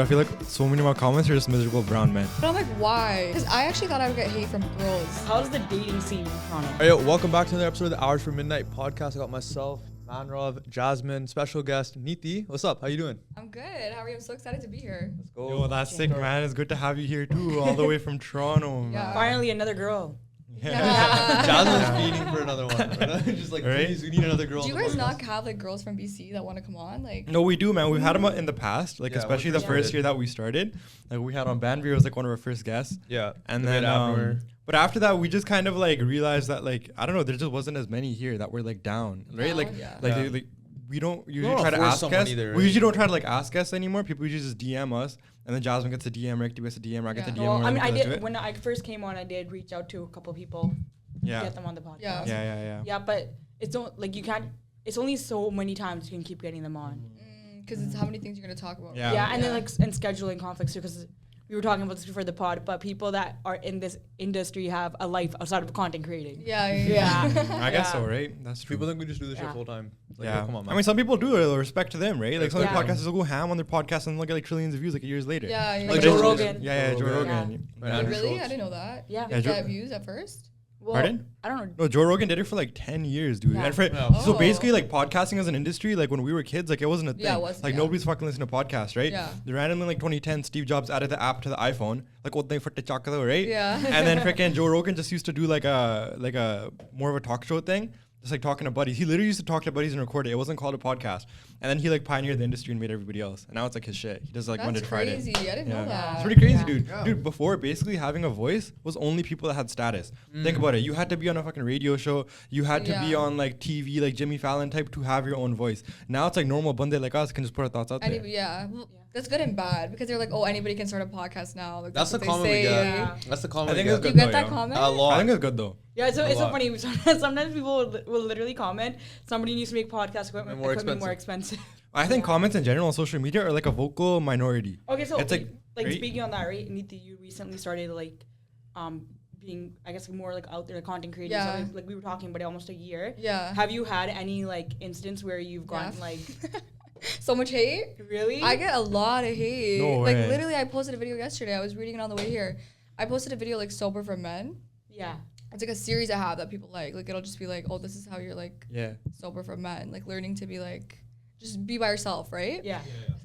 I feel like so many of my comments are just miserable brown men. But I'm like, why? Because I actually thought I would get hate from girls. How's the dating scene in Toronto? Hey, yo, welcome back to another episode of the Hours for Midnight podcast. I got myself, Manrov, Jasmine, special guest, Neeti. What's up? How you doing? I'm good. How are you? I'm so excited to be here. Let's go. Yo, that's sick, man. It's good to have you here too, all the way from Toronto. Man. Yeah. Finally, another girl. Yeah. Jasmine's feeding for another one. Just like, Right? please, we need another girl. Do you on the guys podcast. not have like girls from BC that want to come on? Like, No, we do, man. We've had them in the past, like Yeah, especially when the we first started. year that we started. Like we had on Banbury, it was like one of our first guests. Yeah. And the then, mid-hour. but after that, we just kind of like realized that like I don't know, there just wasn't as many here that were like down, right? Down, Like, yeah. like, Yeah. they- like we don't usually don't try to force ask someone us. either, We right? usually don't try to like ask us anymore. People usually just DM us, and then Jasmine gets a DM, Rick gets a DM, I get the Yeah. DM. Well, we're I mean, like, I let's do did it. when I first came on. I did reach out to a couple people to Yeah. get them on the podcast. Yeah. Yeah. Yeah, but it's don't like you can't. It's only so many times you can keep getting them on. because it's how many things you're gonna talk about. Yeah. Yeah, and then like and scheduling conflicts too, because we were talking about this before the pod. But people that are in this industry have a life outside of content creating. Yeah. I guess Yeah. so, right? That's true. People think we just do this shit Yeah. full time. Like, Yeah, yo, come on, man. I mean, some people do it. Respect to them, right? Like some Yeah. podcasters will go ham on their podcast and they'll get like trillions of views like years later. Yeah. Like Joe Joe Rogan. Rogan. Yeah, Joe Joe Rogan. Rogan. Yeah. Right, Like, Andrew really? Schultz. I didn't know that. Yeah. Did Yeah, you Joe- get views at first? Well, Pardon? I don't know. No, Joe Rogan did it for like 10 years, dude. Yeah. And for, Yeah. So Oh. basically, like podcasting as an industry, like when we were kids, like it wasn't a thing. Yeah, it wasn't, like yeah. nobody's fucking listening to podcasts, right? Yeah. The randomly like 2010, Steve Jobs added the app to the iPhone, like what they for the right? Yeah. And then freaking Joe Rogan just used to do like a more of a talk show thing. Just like talking to buddies. He literally used to talk to buddies and record it. It wasn't called a podcast. And then he like pioneered the industry and made everybody else. And now it's like his shit. He does like Monday That's to Friday. crazy. I didn't know that. It's pretty crazy, Yeah. dude. Yeah. Dude, before basically having a voice was only people that had status. Think about it. You had to be on a fucking radio show. You had to be Yeah. on like TV, like Jimmy Fallon type to have your own voice. Now it's like normal bunde like us can just put our thoughts out there. Yeah. Well, that's good and bad because they're like, oh, anybody can start a podcast now. Like, That's the what they comment we say. get. Yeah. That's the I comment we think it's get. good You get though, that yo. comment? A lot. I think it's good though. Yeah, it's so A so lot. funny. Sometimes people will literally comment, somebody needs to make podcast equipment More more expensive. I think Yeah. comments in general on social media are like a vocal minority. Okay, so It's like- like right? speaking on that, right? Neeti, you recently started like being, I guess, more like out there, like, content creating. Yeah. So, like we were talking about it almost a year. Yeah. Have you had any like instance where you've gotten Yeah. like So much hate. really? I get a lot of hate. No like way. literally, I posted a video yesterday. I was reading it on the way here. I posted a video like sober for men. Yeah. It's like a series I have that people like. Like it'll just be like, oh, this is how you're like Yeah. sober for men. Like learning to be like, just be by yourself, right? Yeah.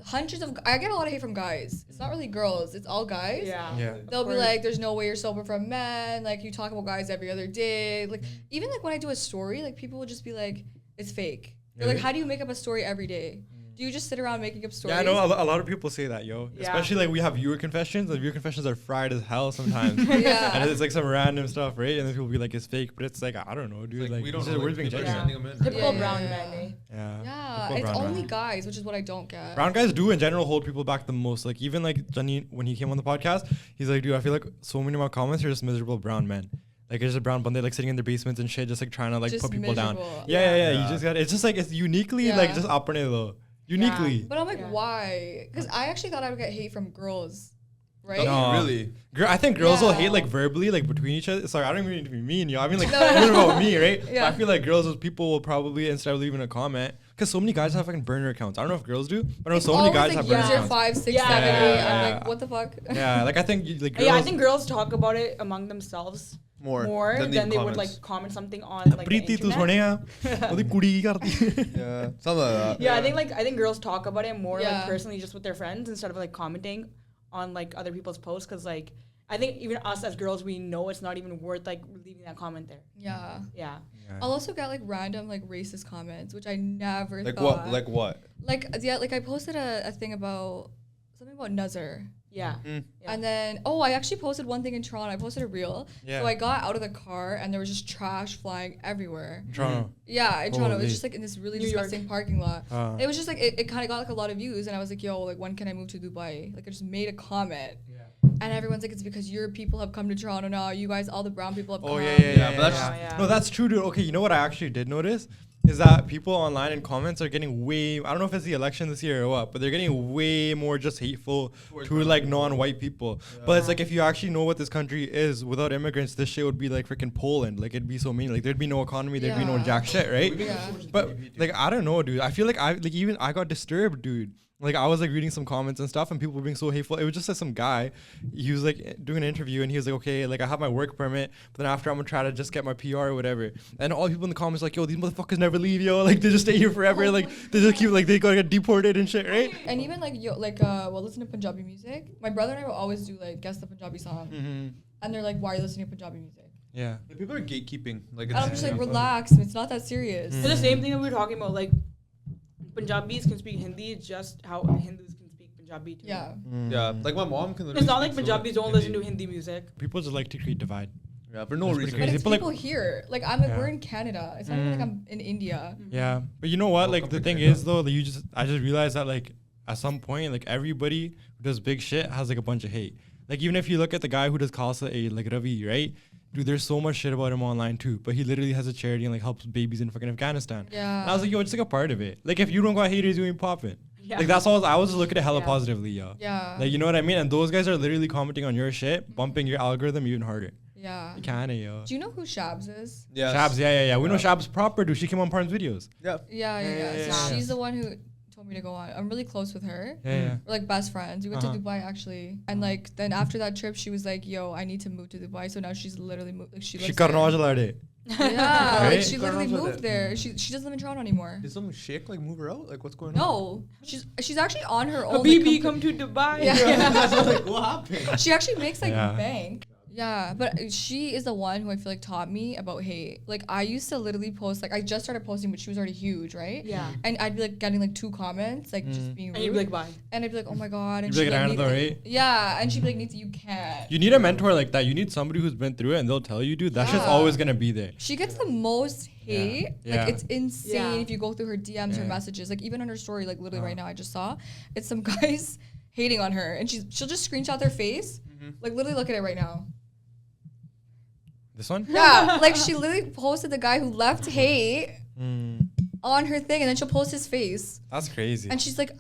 Hundreds of I get a lot of hate from guys. It's not really girls. It's all guys. Yeah. Yeah. Of They'll be course. like, there's no way you're sober from men. Like you talk about guys every other day. Like even like when I do a story, like people will just be like, it's fake. They're like, Really? how do you make up a story every day? Do you just sit around making up stories? Yeah, I know a lot of people say that, yo. Yeah. Especially like we have viewer confessions, and viewer confessions are fried as hell sometimes. Yeah. And it's like some random stuff, right? And then people be like, it's fake, but it's like I don't know, dude. Like, we don't it's know. just- we're Like, being people are Yeah. genuine. sending them in. Typical Yeah, brown yeah, men, yeah. eh? Yeah. Yeah, Typical it's brown only men. guys, which is what I don't get. Brown guys do in general hold people back the most. Like even like Johnny when he came on the podcast, he's like, dude, I feel like so many of my comments are just miserable brown men. Like it's just brown bunde like sitting in their basements and shit, just like trying to like Just put people down. miserable. Yeah. Yeah. You just got it's just like it's uniquely like Yeah. just apne though. Uniquely. But I'm like, Yeah. why? Because I actually thought I would get hate from girls, right? No. Really? I think girls will Yeah. hate like verbally, like between each other. Sorry, I don't mean to be mean, yo. I mean like No. even about me, right? Yeah. But I feel like girls, those people will probably instead of leaving a comment, because so many guys have fucking burner accounts. I don't know if girls do, but I know so many Always, guys like, have burner user accounts. 5, 6, Yeah, 7, 8. yeah, I'm yeah. like, what the fuck? Yeah, like I think like girls. Yeah, I think girls talk about it among themselves more than leave they would comments. like comment something on like the Preeti, tu internet. ਸੁਣਿਆ ਉਹਦੀ ਕੁੜੀ ਕੀ ਕਰਦੀ Yeah. Something like that. Yeah, I think girls talk about it more like Yeah. personally just with their friends instead of like commenting on like other people's posts because like I think even us as girls we know it's not even worth like leaving that comment there. Yeah. Yeah. I'll also get like random like racist comments, which I never Like thought. what? Like what? Like yeah, like I posted a thing about something about Nazar. Yeah. Yeah. And then, I actually posted one thing in Toronto. I posted a reel. Yeah. So I got out of the car and there was just trash flying everywhere. Toronto. Yeah, in Toronto. It Holy. was just like in this really New York. disgusting parking lot. Uh. It was just like, it kind of got like a lot of views. And I was like, yo, like when can I move to Dubai? Like I just made a comment. And everyone's like, it's because your people have come to Toronto now. You guys, all the brown people have Oh come. yeah. but that's- Yeah. No, that's true, dude. Okay, you know what I actually did notice is that people online in comments are getting way. I don't know if it's the election this year or what, but they're getting way more just hateful to like non-white people. But it's like if you actually know what this country is, without immigrants, this shit would be like freaking Poland. Like it'd be so mean. Like there'd be no economy, there'd be no Yeah. jack shit, right? Yeah. But like I don't know, dude. I feel like I got disturbed, dude. Like I was like reading some comments and stuff, and people were being so hateful. It was just like some guy. He was like doing an interview, and he was like, "Okay, like I have my work permit, but then after I'm gonna try to just get my PR or whatever." And all the people in the comments like, "Yo, these motherfuckers never leave, yo. Like they just stay here forever. Like they just keep like they gotta get deported and shit, right?" And even like listen to Punjabi music. My brother and I will always do like guess the Punjabi song, and they're like, "Why are you listening to Punjabi music?" Yeah. The people are gatekeeping. Like, And I'm just like, relax. It's not that serious. It's the same thing that we were talking about. Like, Punjabis can speak Hindi. It's just how Hindus can speak Punjabi too. Yeah. Yeah, like my mom can. It's not like speak Punjabis don't listen to Hindi music. People just like to create divide. Yeah, for no That's pretty reason. But crazy. it's But, like- people here. Like I'm like Yeah. we're in Canada. It's not even like I'm in India. Yeah, but you know what? Like Welcome the to thing Canada. is though, that I just realized that like at some point, like everybody who does big shit has like a bunch of hate. Like even if you look at the guy who does Khalsa, like Ravi, right? Dude, there's so much shit about him online too. But he literally has a charity and like helps babies in fucking Afghanistan. Yeah. And I was like, yo, it's like a part of it. Like if you don't got haters, you ain't popping. Yeah. Like that's all. I was just looking at hella Yeah. positively, yo. Yeah. Like you know what I mean? And those guys are literally commenting on your shit, bumping your algorithm even harder. Yeah. You kinda, yo. Do you know who Shabs is? Yeah. Shabs, yeah. We know Yeah. Shabs proper, dude. She came on Parn's videos. Yeah. Yeah. So Yeah. she's the one who told me to go on. I'm really close with her. Yeah. We're like best friends. We went Uh-huh. to Dubai actually, and like then after that trip, she was like, "Yo, I need to move to Dubai." So now she's literally moved. Like she She lives got there. it. Yeah, Right? like she literally Karna's with moved it. there. She doesn't live in Toronto anymore. Did some sheikh like move her out? Like what's going on? No, she's actually on her own. Habibi, like, come to Dubai. Yeah. That's like what happened. She actually makes like Yeah. bank. Yeah, but she is the one who I feel like taught me about hate. Like I used to literally post, like I just started posting, but she was already huge, right? Yeah. And I'd be like getting like 2 comments, like just being rude. And you'd be like, bye. And I'd be like, oh my god. And You'd be like, she'd "Anna, "Neeta, right?" Yeah, and she'd be like, Neeta, you can't. You need a mentor like that. You need somebody who's been through it and they'll tell you, dude, that shit's Yeah. always gonna be there. She gets the most hate. Yeah. Like it's insane Yeah. if you go through her DMs, her Yeah. messages. Like even on her story, like literally right now, I just saw it's some guys hating on her, and she'll just screenshot their face. Like literally, look at it right now. This one? Yeah, like she literally posted the guy who left hate on her thing, and then she'll post his face, That's crazy. and she's like,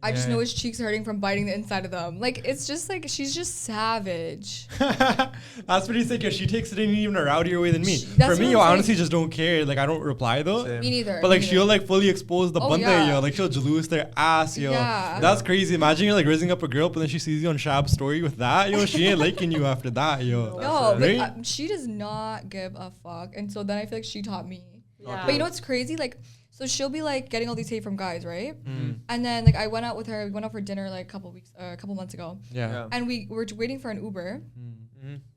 I just Yeah. know his cheeks are hurting from biting the inside of them. Like it's just like she's just savage. That's pretty sick. Yo, she takes it in even a rowdier way than me. That's For me, what yo, I'm I saying. honestly just don't care. Like I don't reply though. Same. Me neither. But like me she'll neither. like fully expose the Oh, bunda, yeah. yo. Like she'll jalous their ass, yo. Yeah. That's crazy. Imagine you're like raising up a girl, but then she sees you on Shab's story with that, yo. She ain't liking you after that, yo. No, but Right? she does not give a fuck, and so then I feel like she taught me. Yeah. But you know what's crazy? Like, so she'll be like getting all these hate from guys, right? Mm. And then like I went out with her. We went out for dinner like a couple months ago, Yeah. and we were waiting for an Uber.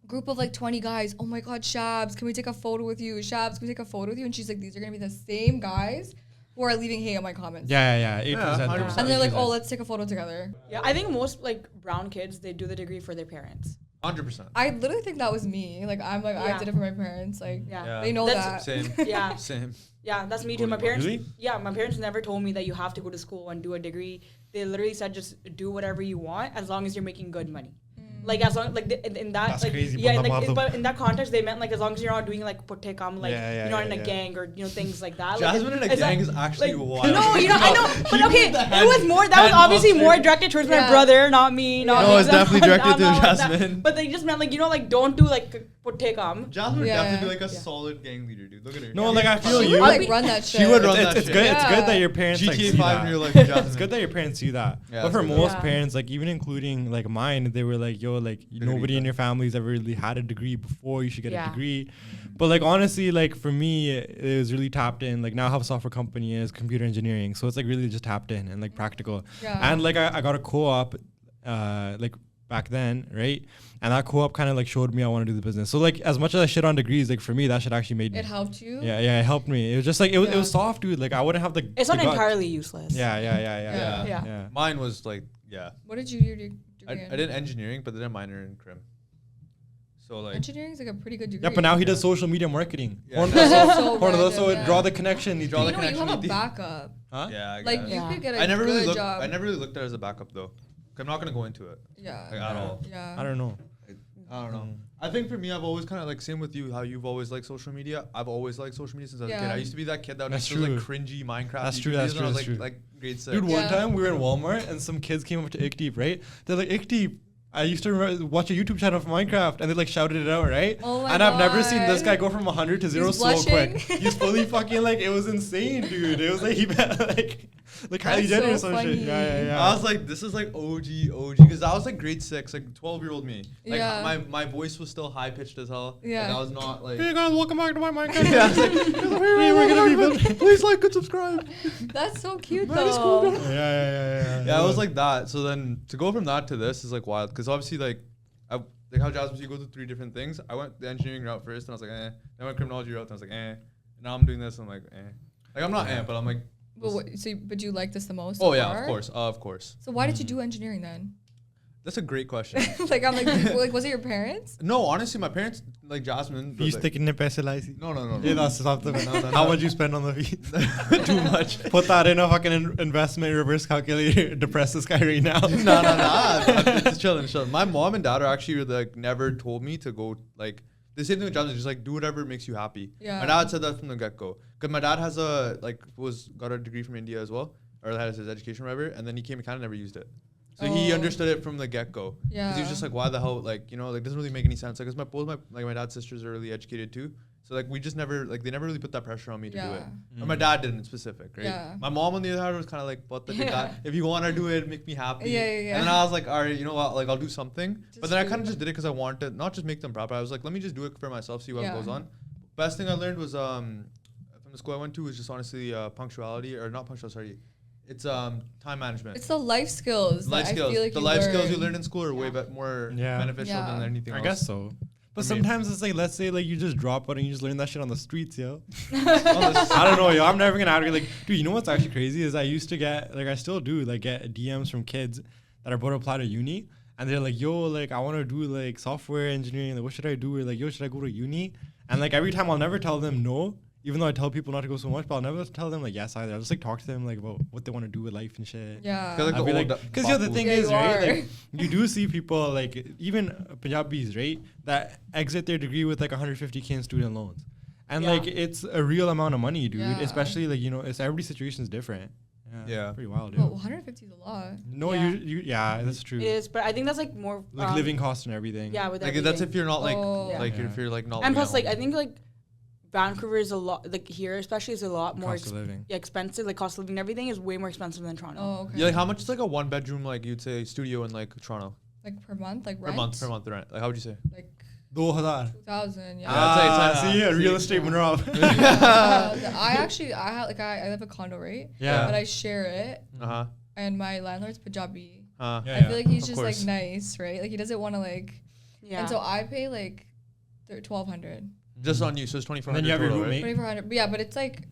Group of like 20 guys. Oh my God, Shabs, can we take a photo with you? Shabs, can we take a photo with you? And she's like, these are gonna be the same guys who are leaving hate on my comments. Yeah. 8%. Yeah, 100%. And they're like, 8%. oh, let's take a photo together. Yeah, I think most like brown kids, they do the degree for their parents. 100%. I literally think that was me. Like I'm like I Yeah. did it for my parents. Like Yeah. they know That's- that. Same. Yeah. Same. Yeah, that's me too. My parents, Really? yeah, my parents never told me that you have to go to school and do a degree. They literally said just do whatever you want as long as you're making good money. Like as long like in that That's like crazy, yeah banda like maardho. but in that context they meant like as long as you're not doing like putekam like Yeah, you're not in a yeah. gang or things like that. Jasmine in a it's gang like- is actually wild. no, you know I know, but okay, the it was more that was hand obviously posture. more directed towards my Yeah. brother, not me. Not No, me, it's 'cause I'm definitely not- directed I'm to not that- Jasmine. But they just meant like like don't do like putekam. Jasmine would Yeah. definitely be like a Yeah. solid gang leader, dude. Look at her. No, like I feel She you. would like run that shit. She would run it's, that it's shit. good. It's good that Yeah. your parents like GTA see 5 that. in your life, Jasmine. It's good that your parents see that. Yeah, but for that's good. most Yeah. parents, like even including like mine, they were like, yo, like nobody in your family's ever really had a degree before. You should get Yeah. a degree. But like honestly, like for me, it was really tapped in. Like now I have a software company and it's computer engineering, so it's like really just tapped in and like practical. Yeah. And like I got a co-op, like back then, right? And that co-op kind of like showed me I want to do the business. So like as much as I shit on degrees, like for me that shit actually made me. It helped you. Yeah, it helped me. It was just like it Yeah. was soft, dude. Like I wouldn't have the. It's the not guts. entirely useless. Yeah. Yeah. Mine was like, yeah. What did you do? Degree I in? did engineering, but then a minor in crim. So like, Engineering is like a pretty good degree. Yeah, but now he does social media marketing. Yeah. One of That's those, so one of those. So random, draw yeah. the connection. You Draw You the know, you have a connection, backup. Huh? yeah, I Like guess. you Yeah. could get a I never good really looked. job. I never really looked at it as a backup though. I'm not gonna go into it Yeah. like, at all. Yeah. I don't know. I don't know. I think for me, I've always kind of like same with you. How you've always liked social media. I've always liked social media since I was a kid. Yeah. I used to be that kid that would That's make those like true. cringy Minecraft. That's YouTube true, that's videos when I was true, like that's grade 6. Dude, one Yeah. time we were in Walmart and some kids came up to Ikdeep, right? They're like, Ikdeep, I used to watch a YouTube channel for Minecraft, and they like shouted it out, right? Oh my and I've never seen this God. guy go from 100 to 0 He's so quick. blushing. He's fully fucking like, it was insane, dude. It was like he like Like That's Kylie Jenner so or some shit. funny. Yeah. I was like, this is like OG, because I was like grade 6, like 12-year-old me. Like Yeah. my voice was still high pitched as hell. Yeah. Like, I was not like. Hey guys, welcome back to my mic. Yeah, I was like, hey, we're gonna be please like and subscribe. That's so cute Man, it's cool, though. bro. Yeah. Yeah, it was like that. So then to go from that to this is like wild, because obviously like how Jasmine, you go through 3 different things. I went the engineering route first, and I was like, Then I went criminology route, and I was like, And now I'm doing this, and I'm like, Like I'm not but I'm like. But you like this the most? Oh so yeah, far? of course. So why did you do engineering then? That's a great question. Like I'm like was it your parents? No, honestly, my parents like Jasmine. Fees like, taking the paise license. No. Yeah, that's something. No. How much you spend on the fees? Too much. Put that in a fucking investment reverse calculator. Depress this guy right now. No. It's chilling. My mom and dad are actually like never told me to go like the same thing with Jasmine. Just like do whatever makes you happy. Yeah. My dad said that from the get go. Cause my dad has got a degree from India as well, or had his education or whatever, and then he came and kind of never used it. So he understood it from the get go. Yeah. Because he was just like, why the hell, like, doesn't really make any sense. Like, 'cause my dad's sisters are really educated too. So like, we just never, like, they never really put that pressure on me to do it. Or my dad didn't in specific, right? Yeah. My mom on the other hand was kind of like, but if you want to do it, make me happy. Yeah. And then I was like, all right, you know what, like, I'll do something. Just but then I do kind of it. just did it because I wanted to not just make them proud, but I was like, let me just do it for myself, see what Yeah. goes on. Best thing I learned was, from the school I went to was just honestly punctuality, or not punctuality, sorry. It's time management. It's the life skills. Life that skills. I feel like The you life skills you learn. learn in school are way more beneficial Yeah. than anything else. I guess so. But For me. sometimes it's like, let's say like you just drop out and you just learn that shit on the streets, yo. I don't know, yo. I'm never gonna like, dude. You know what's actually crazy is I used to get I still do get DMs from kids that are about to apply to uni, and they're like, yo, like I want to do like software engineering. Like, what should I do? Or like, yo, should I go to uni? And like every time I'll never tell them no. Even though I tell people not to go so much, but I'll never tell them like yes either. I'll just like talk to them like about what they want to do with life and shit. Yeah. Like I'll be like, because the thing Yeah, is, you right? are. Like, you do see people like even Punjabis, right, that exit their degree with like 150K in student loans, and like it's a real amount of money, dude. Yeah. Especially like it's everybody's situation is different. Yeah. Pretty wild, Well, dude. 150 is a lot. No, Yeah. you that's true. It is, but I think that's like more Like living costs and everything. Yeah, with Like everything. that's if you're not like Oh. if you're like not. And living plus, at like home. I think like Vancouver is a lot like here, especially is a lot more Cost of living. expensive. Like cost of living, and everything is way more expensive than Toronto. Oh, okay. Yeah, like how much is like a 1-bedroom like you'd say studio in like Toronto Like per month, like per rent. month the rent? Like how would you say? Like 2,000. 2,000. Yeah. Ah, See, a real estate Manrab. I live a condo, right? Yeah. But I share it, Uh and my landlord's Punjabi. huh. Yeah. I feel like he's of just like course. nice, right? Like he doesn't want to like. Yeah. And so I pay like 1,200, Just on you, so it's 2,400. And then you have your total, roommate. 2,400. But yeah, but it's like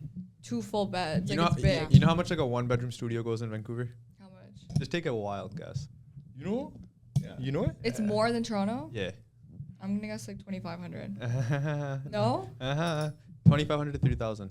2 full beds. You Like know, it's big. you know how much like a 1-bedroom studio goes in Vancouver? How much? Just take a wild guess. You know? Yeah. You know it? It's more than Toronto. Yeah. I'm gonna guess like 2,500. Uh-huh. No. 2,500 to 3,000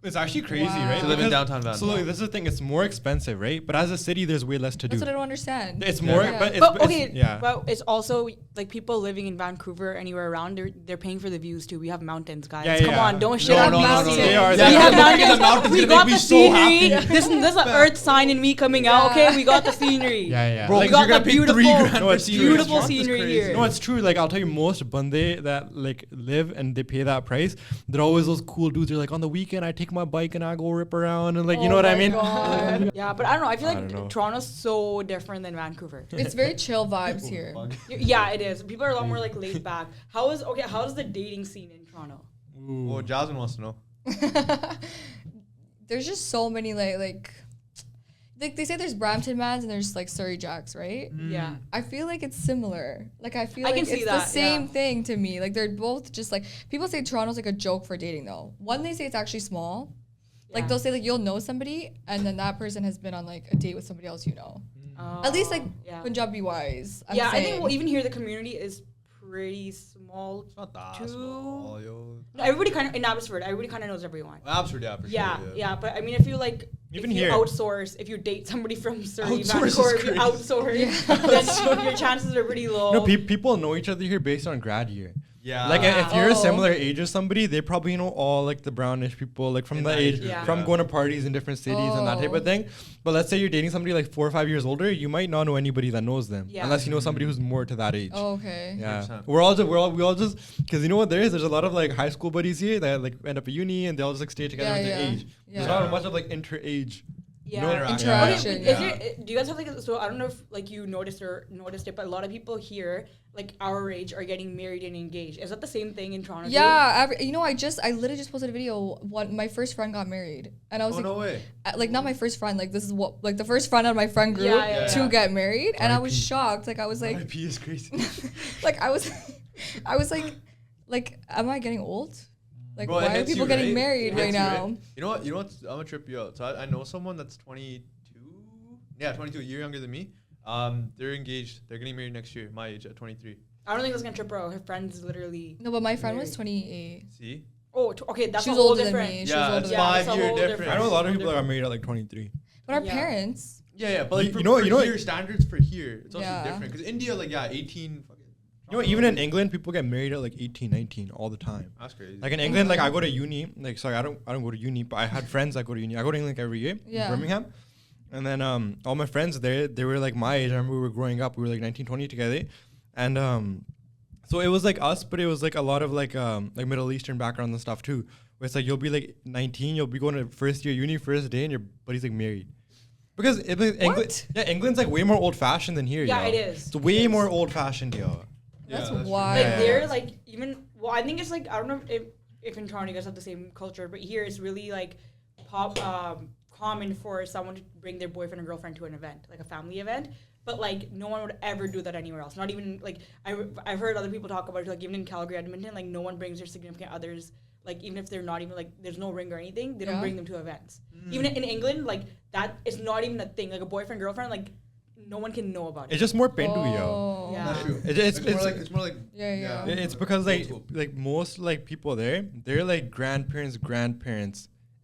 It's actually crazy, Wow. right? to live in Because- downtown Vancouver. So look, this is the thing. It's more expensive, right? But as a city, there's way less to That's do. what I don't understand. It's Yeah. more, Yeah. but it's, But it's- okay, yeah. but it's also like people living in Vancouver anywhere around. They're paying for the views too. We have mountains, guys. Yeah, Come yeah. on, don't shit No, on no, me. no, no, they are. We They have are. mountains. The mountains We gonna got make the me so happy. scenery. This is an earth sign in me coming out. Okay, we got the scenery. Yeah. Bro, We like got you're gonna the pay beautiful- 3,000 No, for it's scenery. beautiful It's scenery crazy. here. No, it's true. Like I'll tell you, most bande that like live and they pay that price, they're always those cool dudes. They're like on the weekend, I take my bike and I go rip around and like you know what I mean. Yeah, but I don't know. I feel I don't know. like Toronto's so different than Vancouver. It's very chill vibes here. Yeah, it is. People are a lot more like laid back. How is the dating scene in Toronto? Well, Jasmine wants to know. There's just so many like they say there's Brampton mans and there's like Surrey Jacks, right? Yeah. I feel like it's similar. Like I feel I like can see it's the that, same yeah. thing to me. Like they're both just like people say Toronto's like a joke for dating though. One, they say it's actually small. Like Yeah. they'll say like you'll know somebody and then that person has been on like a date with somebody else you know. At least like yeah. Punjabi wise. I'm Yeah, I think saying. well, even here the community is pretty small. It's not that Too- small, yo. No, everybody kind of in Abbotsford, everybody kind of knows everyone. Abbotsford, yeah, for Yeah, sure. yeah, but I mean, if you like, Even if you here. outsource, if you date somebody from Surrey, Outsource is Vancouver, if you crazy. outsource, then your chances are pretty low. No, people know each other here based on grad year. Yeah. Like if you're a Oh. similar age as somebody, they probably know all like the brownish people, like from In the that age, age group, Yeah. from going to parties in different cities and that type Oh. of thing. But let's say you're dating somebody like 4 or 5 years older, you might not know anybody that knows them, Yeah. unless you know somebody who's more to that age. Oh, okay. Yeah, 100%. we all just because you know what there is. There's a lot of like high school buddies here that like end up at uni and they all just like stay together Yeah, with their yeah. age. Yeah. There's not much of like inter-age Yeah. No interaction. Okay, Yeah. do you guys have like so I don't know if like you noticed it, but a lot of people here like our age are getting married and engaged. Is that the same thing in Toronto? Yeah, I literally just posted a video. My first friend got married, and I was Oh, no way. like, not my first friend. Like, this is what, like, the first friend out of my friend group Yeah. to get married, and I was RIP. shocked. Like, I was like, IP is crazy. like, I was like, am I getting old? Like, Bro, it why are hits people you, getting right? married It right hits you, now? You know what? I'm gonna trip you out. So I know someone that's 22. Yeah, 22, a year younger than me. They're engaged. They're getting married next year. My age at 23. I don't think that's gonna trip her out. Her friend's literally. No, but my friend was married. 28. See? Oh, okay, that's She a was whole older than different. me. She Yeah, was older it's than Yeah, me. that's a 5 year whole difference. difference. I know a lot of Whole people that got difference. married at like 23. But our Yeah. parents, Yeah, but like You for, know- for you know- here, standards for here, it's also Yeah. different. Because India, like, 18. Fucking, You know, even in England, people get married at like 18, 19 all the time. that's crazy. Like in England, like I go to uni. Like, sorry, I don't go to uni, but I had friends that go to uni. I go to England like, every year Yeah. in Birmingham. And then all my friends there, they were like my age. I remember we were growing up. We were like 19, 20 together. And so it was like us, but it was like a lot of like Middle Eastern background and stuff too. Where it's like you'll be like 19, you'll be going to first year uni, first day, and your buddy's like married. Because England's like way more old fashioned than here. Yeah, yo. it is. It's way It is. more old fashioned, yo. that's true. wild. Like Yeah. they're like even I think it's like I don't know if in Toronto you guys have the same culture, but here it's really like common for someone to bring their boyfriend and girlfriend to an event, like a family event. But like no one would ever do that anywhere else. Not even like I've heard other people talk about it, like even in Calgary, Edmonton, like no one brings their significant others. Like even if they're not even like there's no ring or anything, they don't Yeah. bring them to events. Even in England, like that is not even a thing. Like a boyfriend girlfriend, like no one can know about it. It's just more pindu, yo. Oh. Yeah. That's true. It's more like Yeah. It's because like Old school. like most like people there, they're like grandparents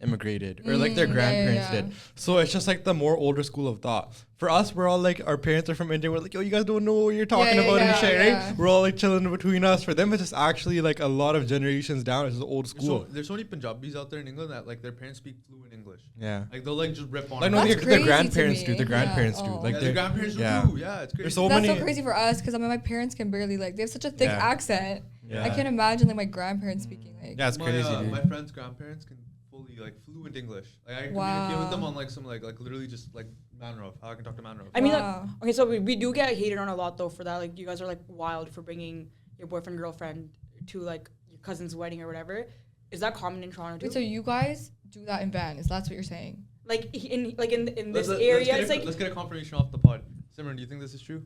immigrated or like their Mm, grandparents yeah. did. So it's just like the more older school of thought. For us, we're all like our parents are from India. We're like, yo, you guys don't know what you're talking Yeah, about and yeah, shit, yeah. right? We're all like chilling between us. For them, it's just actually like a lot of generations down. It's just old school. There's so many Punjabis out there in England that like their parents speak fluent English. Yeah. Like they'll like just rip on. Like it. no, That's their crazy to grandparents do. me. Their grandparents Yeah. do. Oh. Like yeah, their grandparents do yeah. too. Yeah, it's crazy. There's so That's many. so crazy for us because I mean my parents can barely like they have such a thick Yeah. accent. Yeah. I can't imagine like my grandparents speaking like. Yeah, it's crazy, dude. My friend's grandparents can fully like fluent English. Like I can communicate with them on like some like literally just like manner of how I can talk to manner of. I mean, Wow. like, okay, so we do get hated on a lot though for that. Like, you guys are like wild for bringing your boyfriend girlfriend to like your cousin's wedding or whatever. Is that common in Toronto too? Wait, so you guys do that in Van? Is that's what you're saying? like in this Let's area, get it's a, like let's get a confirmation off the pod. Simran, do you think this is true?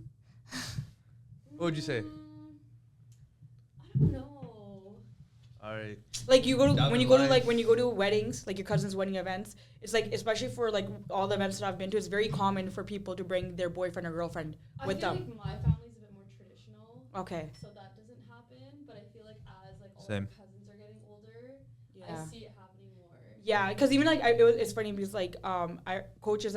What would you say? I don't know. All right. like you go to Down when the you go to line. like when you go to weddings, like your cousin's wedding events. It's like especially for like all the events that I've been to, it's very common for people to bring their boyfriend or girlfriend with I feel them. like my family's a bit more traditional, Okay. so that doesn't happen. But I feel like as like all Same. my cousins are getting older, Yeah. I see it happening more. Yeah, because even like it's funny because like coaches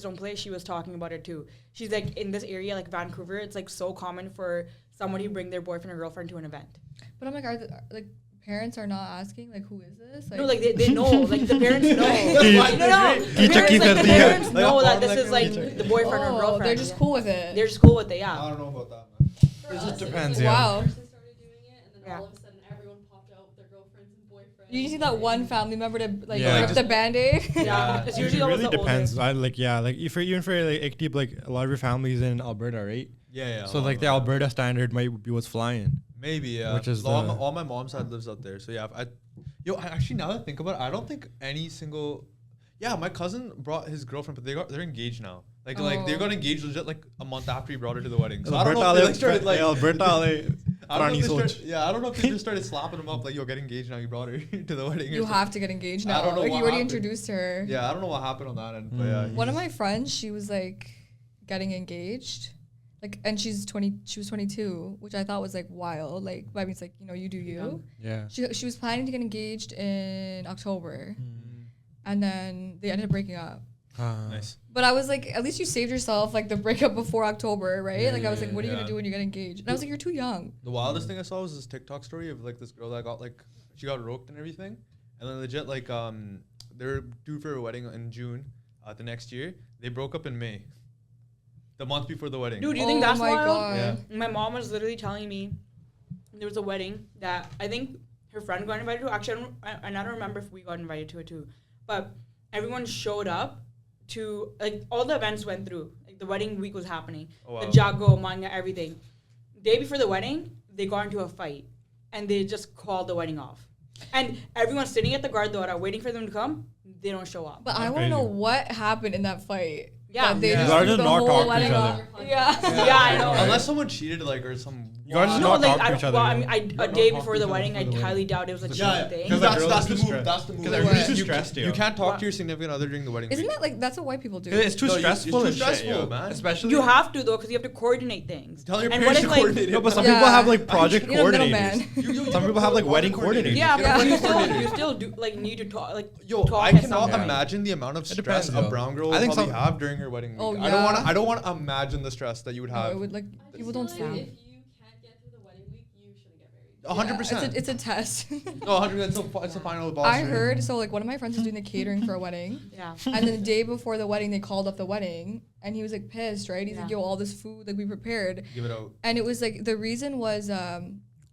don't play. She was talking about it too. She's like in this area like Vancouver, it's like so common for somebody to bring their boyfriend or girlfriend to an event. But I'm like, like parents are not asking like who is this? No, like they know, like the parents know. Teacher- no, the teacher parents, keep like, it the real. parents Like know a that form this like is a like teacher. the boyfriend or Oh, girlfriend. they're just yeah. cool with it. They're just cool with it, yeah. don't know about that, man. For It just us, depends, was yeah. Wow. One person started doing it, and then Yeah. all of a sudden everyone popped out with their girlfriends and boyfriends. You see that one family member to like Yeah. rip Like the band-aid? Yeah, it's usually it always really the depends. oldest. Like if even for like Ikdeep, like a lot of your families in Alberta, right? Yeah. So like the Alberta standard might be what's flying. Maybe, yeah. Which is all my mom's side lives out there. So yeah, actually now that I think about it, I don't think any single. Yeah, my cousin brought his girlfriend, but they're engaged now. Like they Oh. got engaged legit like a month after he brought her to the wedding. So I don't know if they like started like. Alberta, I don't know if they Rani started, I don't know if they just started slapping him up like, yo, get engaged now. You brought her to the wedding. or You something. have to get engaged I now. don't know Like what you already happened. introduced her. Yeah, I don't know what happened on that end, but yeah. One of my friends, she was like getting engaged. Like, and she was 22, which I thought was like wild. Like, I mean, it's like, you know, you do you. Yeah. She was planning to get engaged in October, and then they ended up breaking up. Nice. But I was like, at least you saved yourself like the breakup before October, right? Yeah, like I was like, yeah, what are you yeah. gonna do when you get engaged? And I was like, you're too young. The wildest thing I saw was this TikTok story of like this girl that got like she got roped and everything, and then legit like they're due for a wedding in June, the next year. They broke up in May, the month before the wedding. Dude, do you think that's my wild? God. Yeah. My mom was literally telling me there was a wedding that I think her friend got invited to. Actually, I don't remember if we got invited to it too. But everyone showed up to like all the events went through. Like the wedding week was happening, Oh, wow. the jago, manga, everything. Day before the wedding, they got into a fight, and they just called the wedding off. And everyone's sitting at the guardora waiting for them to come. They don't show up. But I That's want to know crazy. what happened in that fight. Yeah. That they Yeah. just You guys threw did the not whole talk to wedding each off. other. Yeah. Yeah, I know. Unless someone cheated, like, or some. You guys just No, not like talk to each other. well, I mean, a Don't day talk before to the each other wedding, I before the highly wedding. doubt it was a cheating Yeah, thing. because like, that's girls the are move. stressed. That's the move. 'Cause everybody's too You stressed, can't- yo. You can't talk What? to your significant other during the wedding. Isn't week. that like that's what white people do? It's too No, it's stressful too and shit, stressful, yo. man. Especially You have to though, because you have to coordinate things. Tell your And parents what to if, like- coordinate it. No, but some Yeah. people have like project You're the middleman. coordinators. Some people have like wedding coordinators. Yeah, Yeah. but you still do like need to talk like Yo, talk I at cannot some point. imagine the amount of It stress depends, a yo. brown girl I would think probably some- have during her wedding week. Oh, I yeah. don't want to imagine the stress that you would No, have. it would like I people just don't feel like sound. if you can't get through the wedding week, you shouldn't get married. 100%. It's a test. No, 100%. It's a final boss. I heard so like one of my friends was doing the catering for a wedding, Yeah. and then the day before the wedding they called up the wedding, and he was like pissed, right? He's like, Yeah. "Yo, all this food like we prepared," Give it out. and it was like the reason was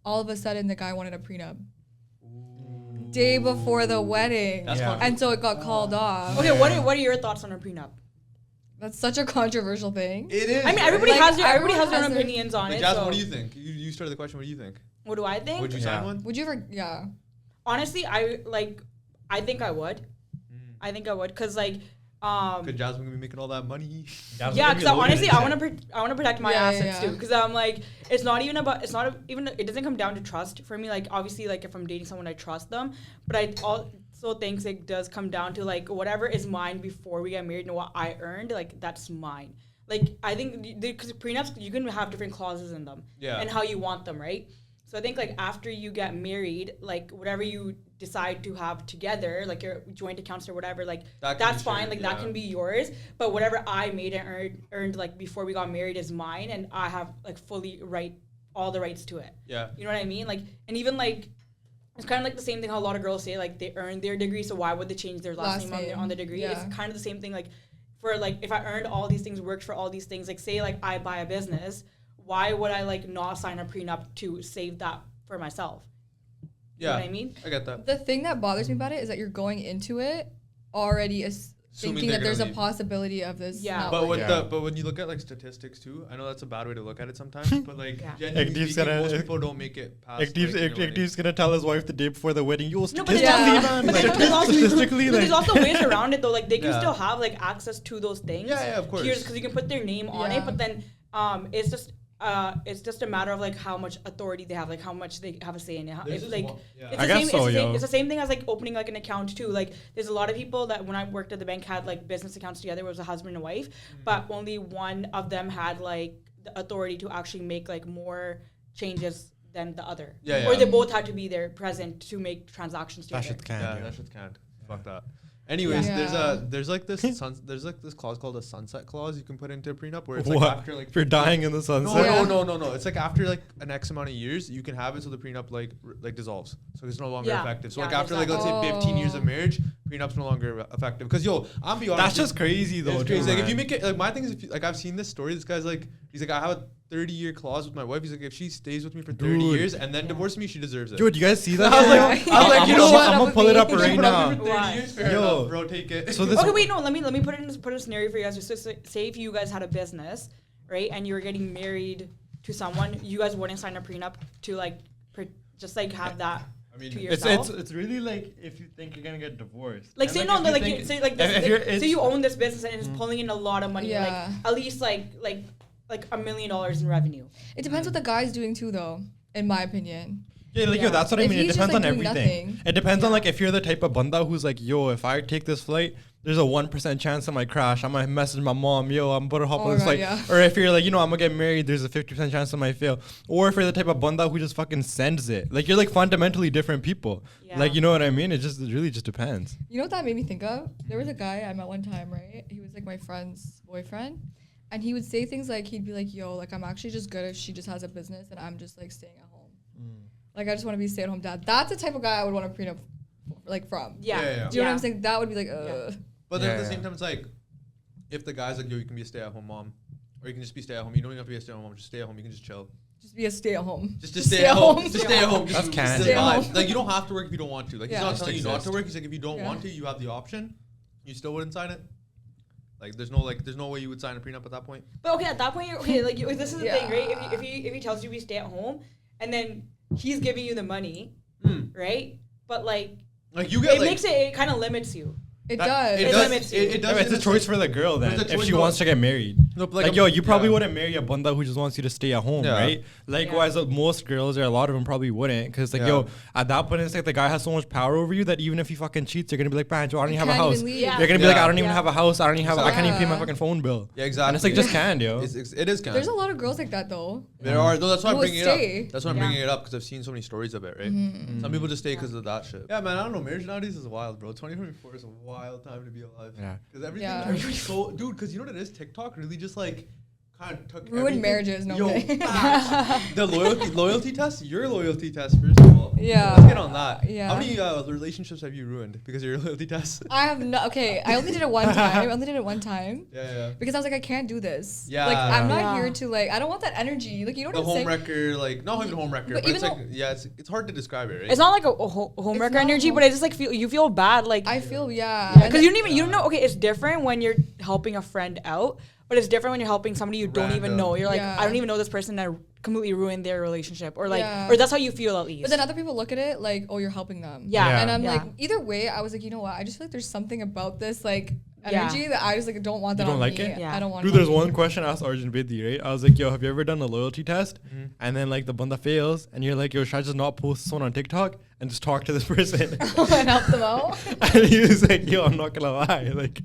all of a sudden the guy wanted a prenup day before the wedding, That's Yeah. and so it got called off. Okay, what are your thoughts on a prenup? That's such a controversial thing. It is. I mean, everybody Like, has their everyone own has their- opinions on Like, it. Jasmine, So what do you think? You started the question. What do you think? what do I think? Would you Yeah. sign one? Would you ever? Yeah. Honestly, I think I would. I think I would, because like Could Jasmine be making all that money? yeah, because honestly, I want to protect my Yeah, assets yeah. too. Because I'm like, it's not even, it doesn't come down to trust for me. Like, obviously, like if I'm dating someone, I trust them. But I also think it does come down to like whatever is mine before we get married and what I earned, like that's mine. Like I think because prenups, you can have different clauses in them, Yeah. and how you want them, right? So I think like after you get married, like whatever you decide to have together, like your joint accounts or whatever, like That can that's be fine. shared, Like yeah. that can be yours. But whatever I made and earned like before we got married is mine, and I have like fully all the rights to it. Yeah. You know what I mean? Like, and even like it's kind of like the same thing how a lot of girls say like they earned their degree, so why would they change their last name on the degree? Yeah. It's kind of the same thing. Like for like if I earned all these things, worked for all these things, like say like I buy a business, why would I like not sign a prenup to save that for myself? You know Yeah. what I mean? I get that. The thing that bothers me about it is that you're going into it already Assuming thinking they're that there's a gonna leave. possibility of this. Yeah. not But working. but when you look at like statistics too, I know that's a bad way to look at it sometimes. But like Yeah. genuinely Ekdeep's speaking, gonna- most people don't make it past. like, in their wedding. Ekdeep's gonna tell his wife the day before the wedding. Yo, No, statistically, but Yeah. man. But like, there's also, statistically, but there's like, also ways around it though. Like they can Yeah. still have like access to those things. Yeah, of course. Because you can put their name on Yeah. it, but then it's just a matter of like how much authority they have, like how much they have a say in it. There's If, this like one- yeah. it's I the guess same, so, it's, the same, yo. it's the same thing as like opening like an account too. Like there's a lot of people that when I worked at the bank had like business accounts together. It was a husband and wife, but only one of them had like the authority to actually make like more changes than the other. Yeah, Or yeah. they both had to be there present to make transactions that together. shit can. Yeah, yo. that shit's canned. Fuck that. Anyways, Yeah. there's like this clause called a sunset clause you can put into a prenup where it's What? like after like If you're dying in the sunset. No. It's like after like an X amount of years, you can have it so the prenup like dissolves, so it's no longer Yeah. effective. So Yeah, like after like there's let's that. say 15 years of Oh. marriage, prenup's no longer effective. Because yo, I'm be honest. That's just crazy though. It's crazy. dude, Like if you man. make it like my thing is if you, like I've seen this story. This guy's like he's like I have a 30-year clause with my wife. He's like if she stays with me for 30 Dude. years and then divorces me, she deserves it. Dude, you guys see that? I was Yeah. like, I was like, you know what? I'm gonna pull it up right now. Why? Fair Yo. enough, bro, take it. So this- Okay, wait, no. Let me put in a scenario for you guys. So say if you guys had a business, right, and you were getting married to someone, you guys wouldn't sign a prenup to like just like have that I mean, to It's yourself. it's really like if you think you're gonna get divorced. Like And, say no, if you like think- you, say like if this, you're- say it's- you own this business and it's pulling in a lot of money, Yeah. like at least like $1 million in revenue. It depends what the guy's doing too, though. In my opinion. Yeah, like Yeah. yo, that's what I If mean. It he's just, depends on like, doing everything. nothing. It depends on like if you're the type of banda who's like, yo, if I take this flight, there's a 1% chance I might crash. I might message my mom, yo, I'm about to hop Oh on my this God, flight. yeah. Or if you're like, you know, I'm gonna get married, there's a 50% chance I might fail. Or if you're the type of banda who just fucking sends it. Like you're like fundamentally different people. Yeah. Like you know what I mean? It really just depends. You know what that made me think of? There was a guy I met one time, right? He was like my friend's boyfriend. And he would say things like, he'd be like, yo, like I'm actually just good if she just has a business and I'm just like staying at home. Like I just want to be a stay-at-home dad. That's the type of guy I would want to prenup like from. Yeah. Yeah, yeah. Do you know what I'm saying? That would be like, But then Yeah, at the yeah. same time, it's like, if the guy's like, yo, you can be a stay-at-home mom, or you can just be stay-at-home. You don't even have to be a stay-at-home mom. Just stay at home. You can just chill. just be a stay-at-home. Just stay at home. Just stay at home. That's Just canon. the Stay at vibe. home. Like you don't have to work if you don't want to. Like Yeah. he's not Just telling you not to exist. work. He's like, if you don't Yeah. want to, you have the option. You still wouldn't sign it. Like there's no way you would sign a prenup at that point. But okay, at that point, this is the thing, right? Yeah. If he tells you we stay at home, and then he's giving you the money, right? But like you get it kind of limits you. It does. It limits you. It does. Yeah, it's a choice for the girl then. It's a If choice she for- wants to get married. No, but Like, yo, you probably wouldn't marry a banda who just wants you to stay at home, Yeah. right? Likewise, most girls or a lot of them probably wouldn't, because like, Yeah. yo, at that point, it's like the guy has so much power over you that even if he fucking cheats, you're gonna be like, man, Joe, I don't You even have a can't house. even leave. Yeah. You're gonna be like, Yeah. I don't even Yeah. have a house. I can't even pay my Yeah. fucking phone bill. Yeah, exactly. And it's like, just can, yo. It is kind. There's a lot of girls like that though. There are. No, that's why I'm Who would bringing it stay. up. That's why I'm Yeah. bringing it up because I've seen so many stories of it, right? Some people just stay because of that shit. Yeah, man. I don't know. Marriage nowadays is wild, bro. 2024 is a wild time to be alive. Yeah. Because everything. Yeah. Everything's so, dude. Because you know what it is? TikTok really just like kind of took Ruined everything. marriages, no Yo, way. facts. The loyalty test. Your loyalty test, first of all. Yeah. Let's get on that. Yeah. How many relationships have you ruined because of your loyalty test? I have no. Okay, I only did it one time. Yeah. Because I was like, I can't do this. Yeah. Like, I'm not Yeah. here to like. I don't want that energy. Like, you know The what I'm saying? homewrecker, like not even homewrecker, But but it's even like it's hard to describe it, right? It's not like a homewrecker not energy, home- but it's just like you feel bad, like I feel yeah. because you don't know. Okay, it's different when you're helping a friend out, but it's different when you're helping somebody you don't even Random. know. You're like, Yeah. I don't even know this person that completely ruined their relationship, or like, Yeah. or that's how you feel at least. But then other people look at it like, oh, you're helping them. Yeah. Yeah. And I'm Yeah. like, either way, I was like, you know what? I just feel like there's something about this like Yeah. energy that I just like don't want that You don't on like me. it? Yeah. I don't want. Dude, it there's on me. one question I asked Arjun Bidhi, right? I was like, yo, have you ever done a loyalty test? And then like the banda fails, and you're like, yo, should I just not post this one on TikTok and just talk to this person? and help them out. And he was like, yo, I'm not gonna lie, like.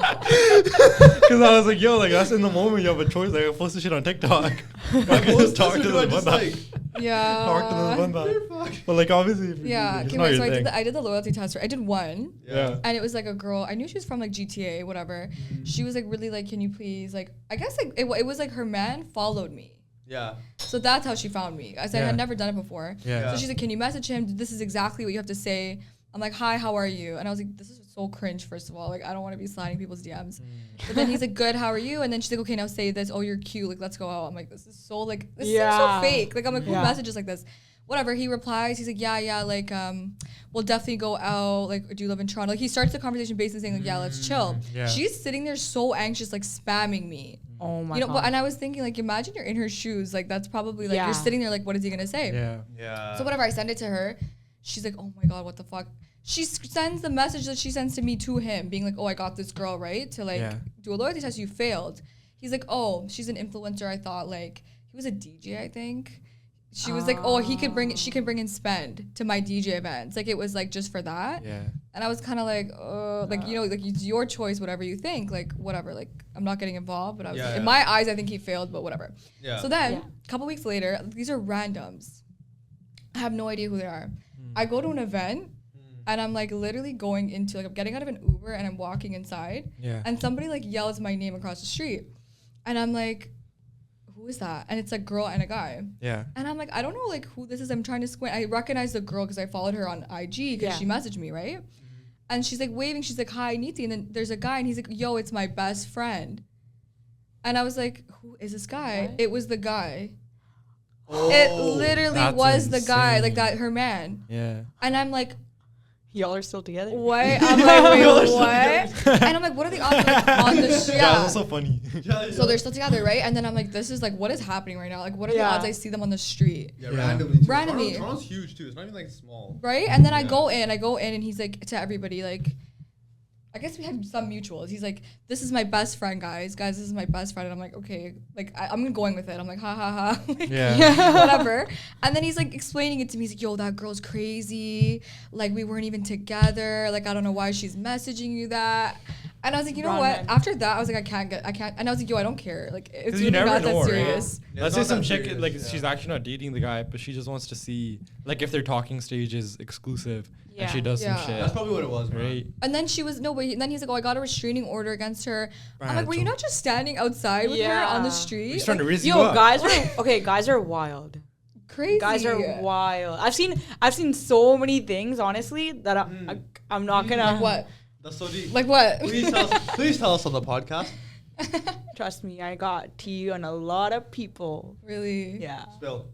Because I was like, yo, like that's in the moment you have a choice. Like, I post this shit on TikTok. I can just talk to the banda. Yeah. Talk to the banda. But like, obviously, if Yeah. it's Okay, not wait, your so thing. I did the loyalty test. I did one. Yeah. And it was like a girl. I knew she was from like GTA, whatever. She was like really like, can you please like? I guess like it was like her man followed me. Yeah. So that's how she found me. I said I Yeah. had never done it before. Yeah. So she's like, can you message him? This is exactly what you have to say. I'm like, hi, how are you? And I was like, this is so cringe, first of all. Like, I don't want to be sliding people's DMs. But then he's like, good, how are you? And then she's like, okay, now say this. Oh, you're cute. Like, let's go out. I'm like, this is so, like, this seems Yeah. so fake. Like, I'm like, who Yeah. messages like this? Whatever. He replies. He's like, yeah, like, we'll definitely go out. Like, do you live in Toronto? Like, he starts the conversation basically saying, like, yeah, let's chill. Yeah. She's sitting there so anxious, like, spamming me. oh my You know, god. but, and I was thinking, like, imagine you're in her shoes. Like, that's probably, like, Yeah. you're sitting there, like, what is he going to say? Yeah. Yeah. So whatever, I send it to her. She's like, oh my God, what the fuck? She sends the message that she sends to me to him, being like, oh, I got this girl, right? To like Yeah. do a loyalty test, you failed. He's like, oh, she's an influencer. I thought like, he was a DJ, I think. She was like, oh, she can bring in spend to my DJ events. Like it was like just for that. Yeah. And I was kind of like, like, you know, like it's your choice, whatever you think, like whatever, like I'm not getting involved, but I was Yeah, in yeah. my eyes, I think he failed, but whatever. Yeah. So then Yeah. a couple weeks later, these are randoms. I have no idea who they are. I go to an event and I'm like literally going into like I'm getting out of an Uber and I'm walking inside Yeah. and somebody like yells my name across the street. And I'm like, who is that? And it's a girl and a guy. Yeah. And I'm like, I don't know like who this is. I'm trying to squint. I recognize the girl because I followed her on IG because Yeah. she messaged me, right? And she's like waving. She's like, hi, Niti. And then there's a guy and he's like, yo, it's my best friend. And I was like, who is this guy? What? It was the guy. Oh, It literally that's was the guy, like insane. that, her man. Yeah. And I'm like, Y'all are still together. what? I'm like, wait, Y'all are what? And I'm like, what are the odds like, on the street? Yeah, Yeah. that's also funny. So they're still together, right? And then I'm like, this is like, what is happening right now? Like, what are the Yeah. odds I see them on the street? Yeah, Yeah. randomly. Too. Randomly. Toronto's huge too. It's not even like small. Right? And then I Yeah. go in and he's like to everybody, like, I guess we have some mutuals. He's like, this is my best friend, guys. Guys, this is my best friend. And I'm like, okay, like, I'm going with it. I'm like, ha ha ha. Like, Yeah. whatever. And then he's like explaining it to me. He's like, yo, that girl's crazy. Like, we weren't even together. Like, I don't know why she's messaging you that. And I was like, you know Wrong what? man. After that, I was like, I can't. And I was like, yo, I don't care. Like, it's 'Cause really you never not know, that right? serious. Yeah, Let's it's say not some that chick, serious, like, yeah. she's actually not dating the guy, but she just wants to see, like, if their talking stage is exclusive and Yeah. she does Yeah. some shit. That's probably what it was, man. Right? And then she was then he's like, oh, I got a restraining order against her. I'm like, were you Right, not just standing outside with her on the Yeah. street? He's trying to Like, riz you Yo, up. guys are wild. crazy. Guys are wild. I've seen so many things, honestly, that I'm not gonna Like what? That's so deep. Like what? Please tell us on the podcast. trust me. I got tea on a lot of people. Really? Yeah. Spill.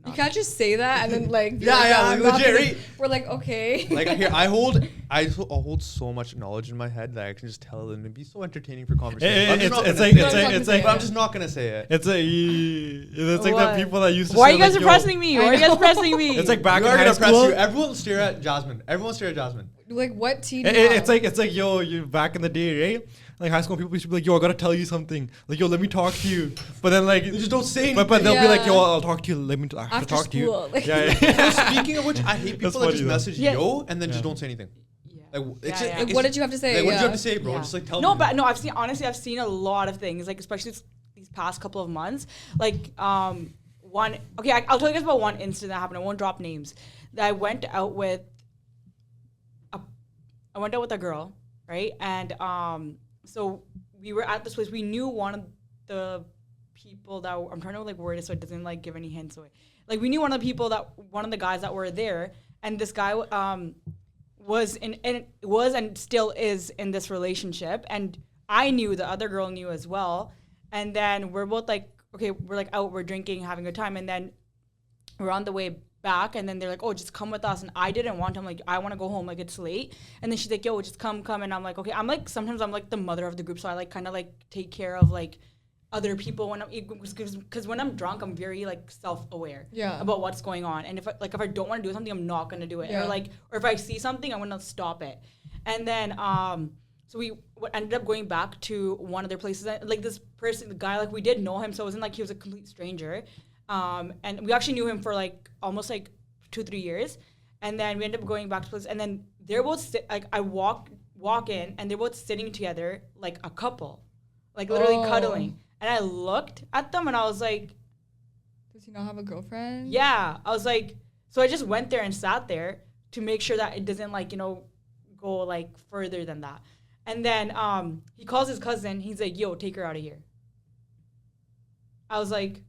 You can't just say that and then like be Yeah, like, yeah, I'm like, not legit, gonna- right? We're like, okay. Like here, I hold so much knowledge in my head that I can just tell it and it'd be so entertaining for conversation. I'm just not It's gonna like say it's it. like it's like But I'm just not gonna say it. it's like What? the people that used to. Why are say, you guys like, yo, pressing me? Why are you guys pressing me? It's like back We in are high gonna press school. you. Everyone stare at Jasmine. Everyone stare at Jasmine. Like what tea? do you have? It's like yo, you back in the day, right? Like high school people used to be like, yo, I gotta tell you something. Like, yo, let me talk to you. But then like They just don't say anything. but they'll be like, Yeah. yo, I'll talk to you. Let me I have to After talk to you. school, like- Yeah, yeah. Speaking of which, I hate people That's that just funny, though. message Yeah. yo and then just Yeah. don't say anything. Yeah. Like, it's Yeah, just, yeah. Like, what did you have to say? Like, what did you Yeah. have to say, bro? Yeah. Just like tell No, me. but no, I've seen a lot of things, like especially these past couple of months. Like one, okay, I'll tell you guys about one incident that happened. I won't drop names. That I went out with a girl, right? And so we were at this place. We knew one of the people that I'm trying to like word it so it doesn't like give any hints away. Like we knew one of the guys that were there, and this guy was and still is in this relationship, and I knew the other girl knew as well. And then we're both like, okay, we're like out, we're drinking, having a good time, and then we're on the way back, and then they're like, oh, just come with us. And I didn't want to. I'm like, I want to go home, like it's late. And then she's like, yo, just come. And I'm like, okay. I'm like, sometimes I'm like the mother of the group, so I like kind of like take care of like other people when I'm, because when I'm drunk, I'm very like self-aware Yeah. about what's going on. And if I don't want to do something, I'm not gonna do it. Yeah. Or if I see something, I'm gonna stop it. And then so we ended up going back to one of their places. Like this person, the guy, like we did know him, so it wasn't like he was a complete stranger. And we actually knew him for like almost like 2-3 years. And then we ended up going back to place. And then they're both I walk in, and they're both sitting together like a couple, like literally cuddling. And I looked at them, and I was like, Does he not have a girlfriend? yeah. I was like, so I just went there and sat there to make sure that it doesn't like, go like further than that. And then he calls his cousin. He's like, yo, take her out of here. I was like,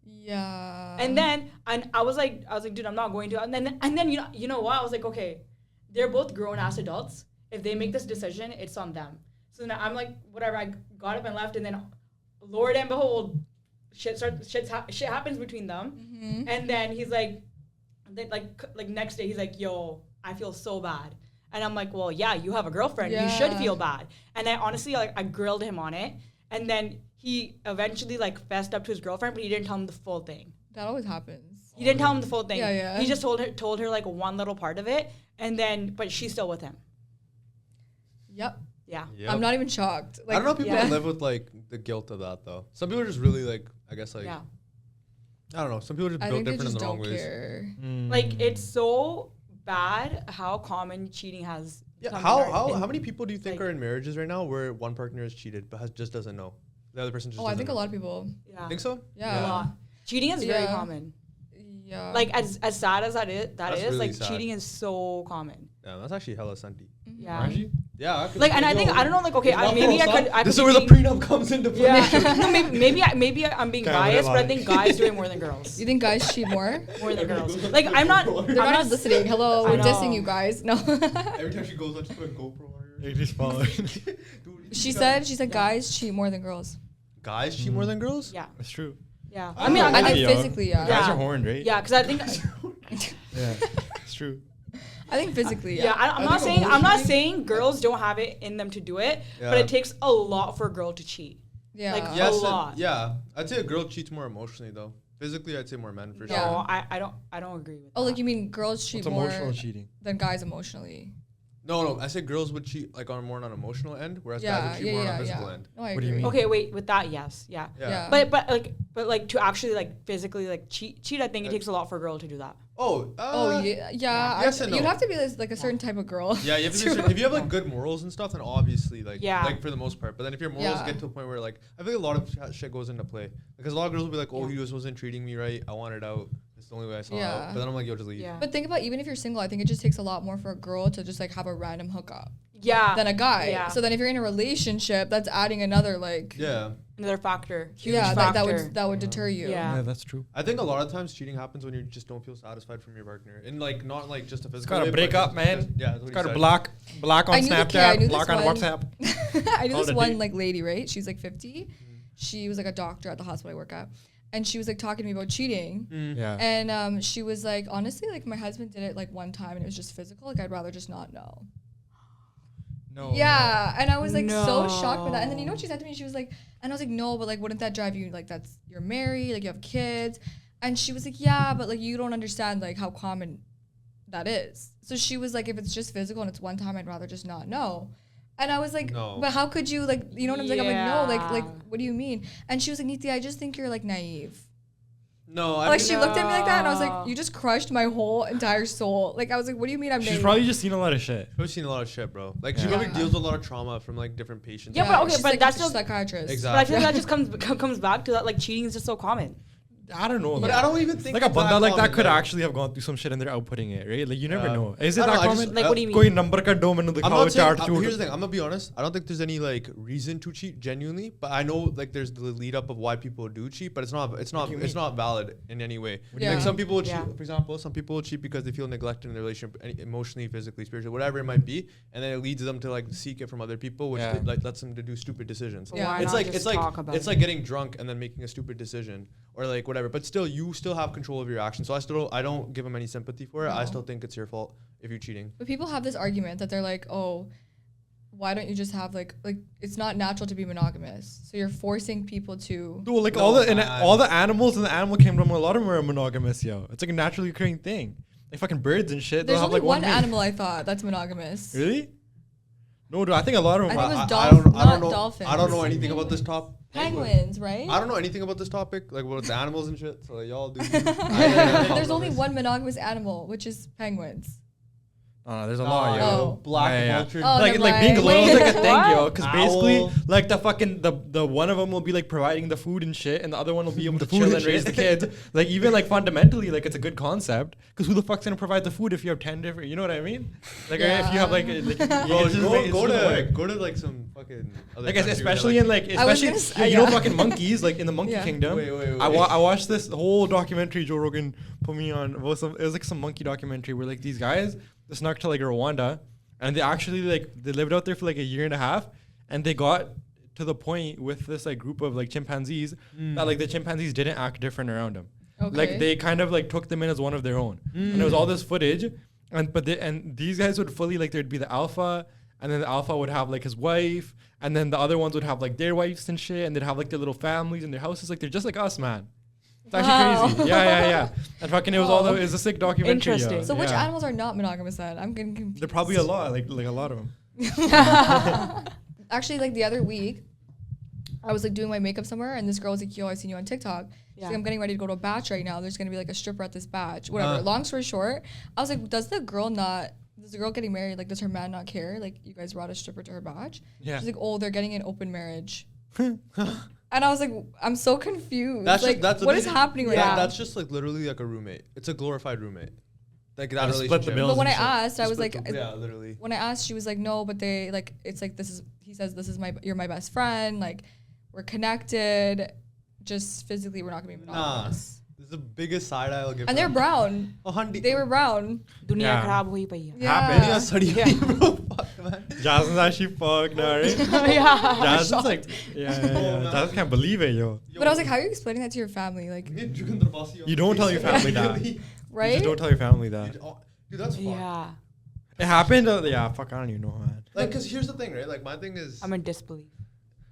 Yeah. and then I was like, dude, I'm not going to. And then you know what? I was like, okay, they're both grown ass adults. If they make this decision, it's on them. So then I'm like, whatever. I got up and left, and then, Lord and behold, shit happens between them. Mm-hmm. And then he's like, like next day he's like, yo, I feel so bad. And I'm like, well, yeah, you have a girlfriend. You should Yeah. feel bad. And I honestly, like, I grilled him on it. And then he eventually, like, fessed up to his girlfriend, but he didn't tell him the full thing. That always happens. He didn't tell him the full thing. Yeah, yeah. He just told her, like, one little part of it. And then, but she's still with him. Yep. Yeah. Yep. I'm not even shocked. Like, I don't know people yeah. that live with like the guilt of that though. Some people are just really like, I guess like, Yeah. I don't know. Some people are just I built think they different in just the wrong don't ways. care. Like, it's so bad how common cheating has Yeah. become How many people do you think like- are in marriages right now where one partner is cheated but just doesn't know? The other person just Oh, I doesn't think a know. lot of people. Yeah. Think so? Yeah. A lot. Cheating is very Yeah. common. Yeah. Like, as sad as that is, That's really like, sad. cheating is so common. Yeah, that's actually hella senti. Yeah. Aren't you? Yeah. I could Like, and I think, I don't know, like, okay, maybe I could. This is be where the being- prenup comes into play. Yeah. No, maybe I'm being Can't win biased, but I line. think guys do it more than girls. You think guys cheat more? More than girls. Like, I'm not. They're not even listening. Hello, I we're know. dissing you guys. No. Every time she goes, I just put a GoPro on her. It just followed. she said guys cheat more than girls. Guys cheat more than girls? Yeah. It's true. Yeah. I I mean, don't know. I think Maybe, physically, yeah. Guys Yeah. are horned, right? yeah, because I think. Yeah. It's true. I think physically, Yeah, yeah. I'm not saying girls don't have it in them to do it, but Yeah. it takes a lot for a girl to cheat. Yeah. Like, Yes, A and- lot. yeah. I'd say a girl cheats more emotionally though. Physically, I'd say more men for Yeah. sure. No, I don't agree with Oh, that. like you mean girls cheat It's more emotional cheating. than guys emotionally? No, I say girls would cheat like on more on an emotional end, whereas guys Yeah, would cheat yeah, more on yeah, a physical yeah. end. No, I What do you agree. mean? Okay, wait, with that, yes, yeah. Yeah. But like to actually like physically like cheat, I think it takes a lot for a girl to do that. Oh, Oh yeah, yeah. Yes and You'd no. have to be like a certain type of girl. Yeah, you have to be certain, if you have like good morals and stuff, then obviously like Yeah. like for the most part. But then if your morals Yeah. get to a point where like I think a lot of shit goes into play because a lot of girls will be like, oh, Yeah. he just wasn't treating me right. I wanted out. It's the only way I saw Yeah. out. But then I'm like, yo, just leave. Yeah. But think about even if you're single, I think it just takes a lot more for a girl to just like have a random hookup Yeah. than a guy. Yeah. So then if you're in a relationship, that's adding another like Yeah. Another factor. Huge yeah, factor. that would deter you. Yeah. Yeah, that's true. I think a lot of times cheating happens when you just don't feel satisfied from your partner, and like not like just a physical. gotta way, break but up, just- man. just- yeah, that's what he Got to said. block on I knew the kid, I knew Snapchat, this block on one. WhatsApp. I knew All this the one date. like lady, right? She's like 50. She was like a doctor at the hospital I work at. and she was like talking to me about cheating. Yeah. And she was like, honestly, like my husband did it like one time and it was just physical. Like I'd rather just not know. No. Yeah, and I was like so shocked by that. And then you know what she said to me? She was like, and I was like, no, but like, wouldn't that drive you? Like that's you're married, like you have kids. And she was like, yeah, but like you don't understand like how common that is. So she was like, if it's just physical and it's one time, I'd rather just not know. And I was like, No. but how could you like, you know what I'm saying? I'm like, no, Yeah. like, what do you mean? And she was like, Niti, I just think you're like naive. No, I Like mean, she looked at me like that, and I was like, you just crushed my whole entire soul. Like I was like, what do you mean I'm She's naive? probably just seen a lot of shit. I've seen a lot of shit, bro. Like she Yeah. probably deals with a lot of trauma from like different patients. Yeah, but okay, she's but like, that's she's a just- psychiatrist. Exactly. But I feel like that just comes back to that like cheating is just so common. I don't know. But man. I don't even think Like a it's banda like that common, could like- actually have gone through some shit and they're outputting it, right? Like you never Yeah. know. Is it I don't that know, I just- common? Like what do you mean? कोई number का दो मैंने I'm दिखाओ not saying, चार चूट. here's the thing. I'm gonna be honest. I don't think there's any like reason to cheat genuinely, but I know like there's the lead up of why people do cheat, but it's not valid in any way. Yeah. Like some people will cheat. Yeah. For example, some people will cheat because they feel neglected in their relationship, emotionally, physically, spiritually, whatever it might be, and then it leads them to like seek it from other people, which Yeah. like lets them to do stupid decisions. So Yeah. why It's not like just it's like talk about it's it? like getting drunk and then making a stupid decision or like whatever. But still, you still have control of your actions. So I don't give them any sympathy for it. I No. still think it's your fault if you're cheating. But people have this argument that they're like, oh, why don't you just have like it's not natural to be monogamous, so you're forcing people to. Dude, like No, all the man. all the animals in the animal kingdom, a lot of them are monogamous, yo. It's like a naturally occurring thing. Like fucking birds and shit. There's they'll have only like one mate. animal I thought that's monogamous. Really? No, dude. I think a lot of them. I think it was I dolphins, don't not know. dolphins. I don't know anything about this top. Penguins, right? I don't know anything about this topic, like with the animals and shit. So like, y'all do. There's only one monogamous animal, which is penguins. Oh, there's a lot, yo. Oh. Black Yeah, yeah. vulture. Oh, like never like being mind. loyal is like a Wait, thing, yo. what? Because basically, Owl. like the fucking the one of them will be like providing the food and shit, and the other one will be able to food chill and and raise the shit. kids. Like even like fundamentally, like it's a good concept. Because who the fuck's gonna provide the food if you have 10 different? You know what I mean? Like Yeah. if you have like Bro, it's just like- it's go just work. to go to like some fucking. Other Like country where especially they're in like I was especially gonna say, you know yeah. fucking monkeys like in the monkey Yeah. kingdom. Wait. I watched this whole documentary Joe Rogan put me on. It was like some monkey documentary where like these guys they snuck to like Rwanda and they actually like they lived out there for like a year and a half and they got to the point with this like group of like chimpanzees that like the chimpanzees didn't act different around them. Okay. Like they kind of like took them in as one of their own. And there was all this footage and these guys would fully like there'd be the alpha and then the alpha would have like his wife and then the other ones would have like their wives and shit and they'd have like their little families and their houses like they're just like us, man. It's actually Wow. crazy. Yeah. And fucking it was a sick documentary. Interesting. yo. So which Yeah. animals are not monogamous then? I'm getting confused. They're probably a lot, like a lot of them. Actually, like the other week, I was like doing my makeup somewhere, and this girl was like, "Yo, I seen you on TikTok." She's like, Yeah. I'm getting ready to go to a batch right now. There's gonna be like a stripper at this batch. Whatever. Long story short, I was like, does the girl getting married, like, does her man not care? Like, you guys brought a stripper to her batch? Yeah. She's like, oh, they're getting an open marriage. And I was like, I'm so confused. That's like, just, what is happening right now? That's just like literally like a roommate. It's a glorified roommate. Like that Gotta split relationship. the bills. But when I and shit. asked, I was Split like, the- yeah, literally. when I asked, she was like, no, but they like, it's like he says this is you're my best friend, like we're connected, just physically we're not gonna be monogamous. This is the biggest side I'll give. And they're brown. Oh, hundi. They were brown. Dunia Yeah. खराब हुई पई है. Yeah. Yeah, sorry, bro. Fuck, man. Jasmine's actually fucked now, right? Yeah. Jasmine's like, yeah. man. Jasmine can't believe it, yo. But I was like, how are you explaining that to your family? Like, You don't tell your family that. You right? just don't tell your family that. Dude, that's fucked. Yeah. It happened. Yeah, fuck, I don't even know, man. Like, cause here's the thing, right? Like, my thing is, I'm in disbelief.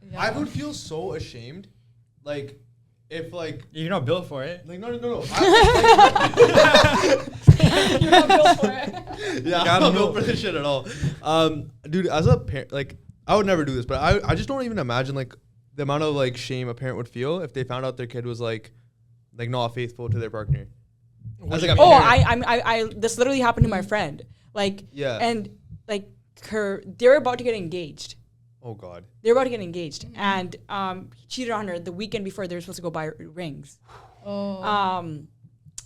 Yeah. I would feel so ashamed, like, if like, You're not built for it. like no. You're not built for it. Yeah, Gotta I'm not know. built for this shit at all. Dude, as a parent, like, I would never do this, but I just don't even imagine like the amount of like shame a parent would feel if they found out their kid was like not faithful to their partner. As like a Oh, parent. I this literally happened to my friend. Like, Yeah. and like they were about to get engaged. Oh God. They were about to get engaged, and he cheated on her the weekend before they were supposed to go buy rings. Oh.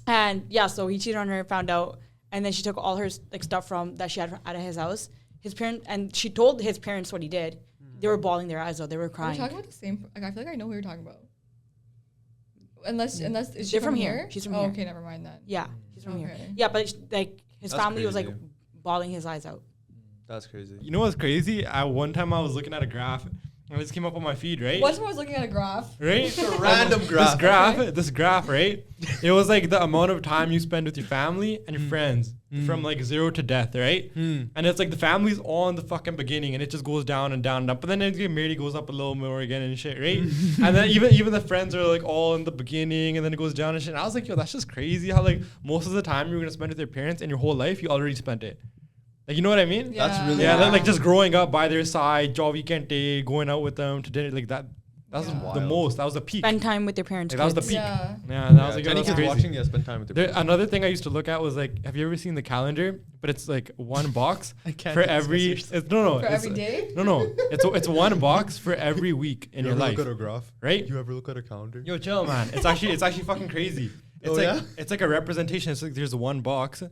And yeah, so he cheated on her, found out, and then she took all her like stuff from that she had out of his house. His parents, and she told his parents what he did. They were bawling their eyes out. They were Are we crying. talking about the same? Like, I feel like I know who you're talking about. Unless is she They're from here. She's from oh, here. Okay, never mind then. Yeah, she's from here. Okay. Yeah, but like his That's family was like crazy. bawling his eyes out. That's crazy. You know what's crazy? One time I was looking at a graph, And this came up on my feed, right? Once I was looking at a graph. Right? It's a random graph. This graph, right? It was like the amount of time you spend with your family and your friends from like 0 to death, right? And it's like the family's all in the fucking beginning and it just goes down and down and up. But then as you get married, it goes up a little more again and shit, right? And then even the friends are like all in the beginning and then it goes down and shit. And I was like, yo, that's just crazy how like most of the time you're gonna spend with your parents and your whole life you already spent it. Like, you know what I mean? Yeah. That's really Like just growing up by their side, job weekend day, going out with them to dinner, like that. That was Yeah. the most. That was the peak. Spend time with your parents. Like, that was the kids. peak. Yeah. Yeah, that was like, Any that was kids crazy. watching, yeah, spend time with their Another thing I used to look at was like, have you ever seen the calendar? But it's like one box I can't for discuss every. yourself. It's, no, For it's, every day? No. It's one box for every week in your life, Look at a graph, right? You ever look at a calendar? Yo, chill, man. It's actually fucking crazy. It's Oh, like yeah? it's like a representation. It's like there's one box.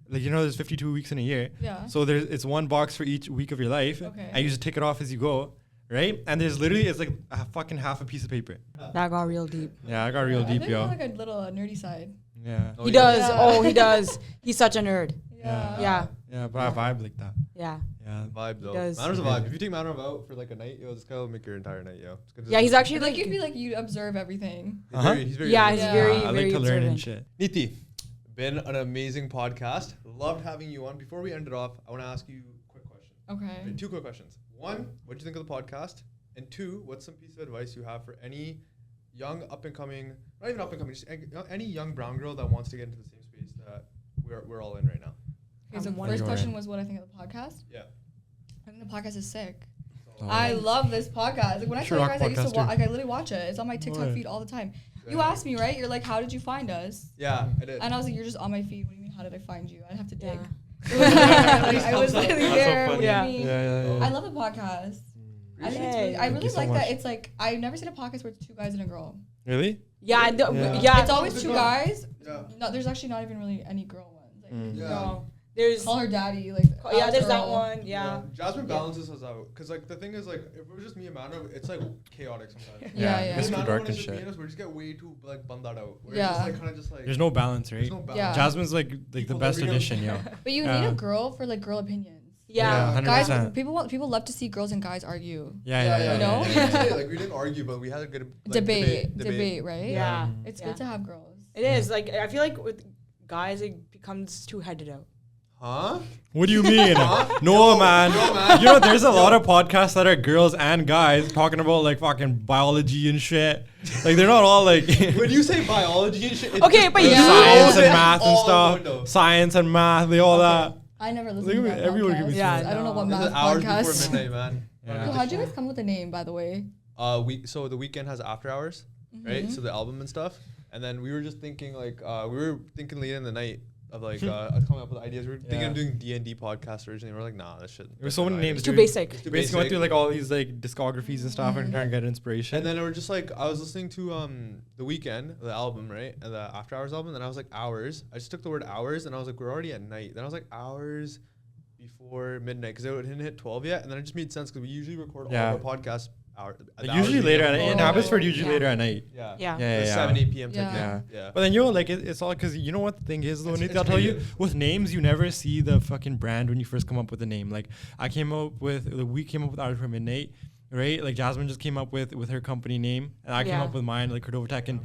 Like, you know, there's 52 weeks in a year. Yeah. So it's one box for each week of your life. Okay. And you just take it off as you go, right? And there's literally, it's like a fucking half a piece of paper. That got real deep. Yeah, I got real I deep, think you yo. have like a little nerdy side. Yeah. Oh, He yeah. does. Yeah. Oh, he does. He's such a nerd. Yeah. Yeah. Yeah, but I vibe like that. Yeah. Yeah. Vibe though. does. Manners a vibe. If you take Manor out for like a night, yo, this guy will make your entire night, yo. It's good to Yeah, see. he's actually Like like. you'd be like you observe everything. He's very Yeah, good. he's Yeah. very, I like very to learn and observant. shit. Niti, been an amazing podcast. Loved having you on. Before we end it off, I want to ask you a quick question. Okay. 2 quick questions. 1, what do you think of the podcast? And 2, what's some piece of advice you have for any young up and coming, not even up and coming, just any young brown girl that wants to get into the same space that we're all in right now? Okay, so I'm first wondering. question was what I think of the podcast. Yeah. I think the podcast is sick. Oh. I love this podcast. Like when I Sure, tell you guys, I used to podcaster. watch. Like I literally watch it. It's on my TikTok Right. feed all the time. You Yeah. asked me, right? You're like, how did you find us? Yeah, I did. And I was like, you're just on my feed. What do you mean? How did I find you? I'd have to dig. Yeah. Like, I was literally That's so there. funny. What do you Yeah. mean? Yeah. I love the podcast. I think it's Yay. really, I Thank really you so like much. that. It's like I've never seen a podcast where it's 2 guys and a girl. Really? Yeah. Yeah. Yeah. It's always 2 guys. Yeah. No, there's actually not even really any girl ones. Like, Mm. Yeah. No. There's. call her daddy. Like Yeah, there's that girl. one. Yeah. Jasmine balances us out. Because, like, the thing is, like, if it was just me and Mano, it's, like, chaotic sometimes. Yeah, it yeah. gets Me too and Mano, dark when and it's just me shit. and us, we just get way too, like, bummed that out. We're Yeah. just, like, kind of just, like... There's no balance, right? there's no balance. Yeah. Jasmine's like the Equilibrium. best addition, yo. But you Yeah. need a girl for like girl opinions. Yeah. 100%. Guys, people love to see girls and guys argue. Yeah. You know? Yeah, like, we didn't argue, but we had a good like, debate, right? Yeah. It's Yeah. good to have girls. It is. Like, I feel like with guys, it becomes too headed out. Huh? What do you mean? No, man. You know, there's a lot of podcasts that are girls and guys talking about like fucking biology and shit. Like they're not all like When you say biology and shit, it Okay, just but blows yeah. science it and math and all out the stuff. window. Science and math, they all that. I never listened Look to at that me, everyone can podcast. be Yeah, I don't know what no. This math is hours podcast. before midnight, man. Yeah. So how'd you guys come up with the name, by the way? So the weekend has after hours, right? So the album and stuff. And then we were just thinking like we were thinking late in the night of like coming up with ideas. We were thinking of Yeah. doing D&D podcast originally. We're like, nah, that shit. There were so many names. It's too dude. basic. It's too Basically went basic. through like all these like discographies and stuff and trying to get inspiration. And then we're just like, I was listening to the weekend, the album, right? The After Hours album. And I was like, hours. I just took the word hours and I was like, we're already at night. Then I was like, hours before midnight because it didn't hit 12 yet. And then it just made sense because we usually record all of our podcasts like usually later at night. In Oh. Abbotsford, usually Yeah. later at night. Yeah. Yeah. Yeah, The yeah. 7, 8 p.m. type Yeah. thing. Yeah. Yeah. But then like it's all because you know what the thing is though. It's I'll tell you creative. with names you never see the fucking brand when you first come up with a name. Like we came up with Hours for Midnight, right? Like Jasmine just came up with her company name, and I came Yeah. up with mine, like Cordova Tech, and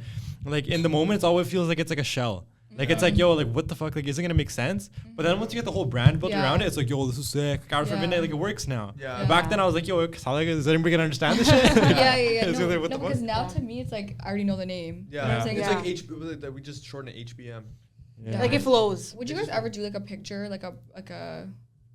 like in the moment, it always feels like it's like a shell. Like it's like yo, like what the fuck? Like is it gonna make sense? But then once you get the whole brand built Yeah. around it, it's like yo, this is sick. Like, Hours for Yeah. Midnight, like it works now. Yeah. But back then I was like yo, is anybody gonna understand this shit? Yeah. It's No, like, what no, the fuck? because now to me it's like I already know the name. Yeah. You know what I'm saying? It's Yeah. like HB, we just shorten it HBM. Yeah. Like it flows. Would you guys ever do like a picture, like a